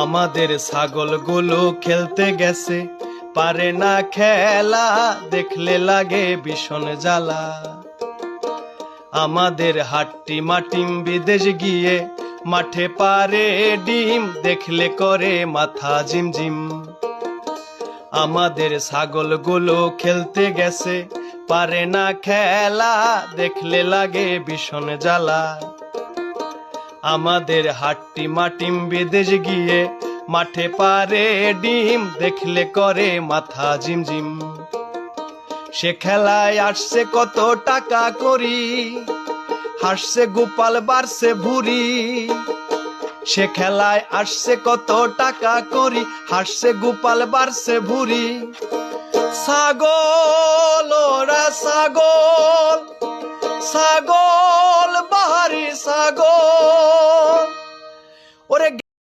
আমাদের ছাগলগুলো খেলতে গেছে, পারে না খেলা, দেখলে লাগে ভীষণ জ্বালা। আমাদের হাট্টি মাটিম বিদেশ গিয়ে মাঠে পারে ডিম, দেখলে করে মাথা ঝিমঝিম। আমাদের ছাগলগুলো খেলতে গেছে, পারে না খেলা, দেখলে লাগে ভীষণ জ্বালা। আমাদের হাট্টি মাটিম বিদেশ গিয়ে মাঠে পারে ডিম, দেখলে করে মাথা ঝিমঝিম। সে খেলায় আসছে কত টাকা করি, হাসছে গোপাল বাড়ছে ভুরি। সে খেলায় আসছে কত টাকা করি, হাসছে গোপাল বাড়ছে ভুরি। ছাগল ওরা ছাগল, ছাগল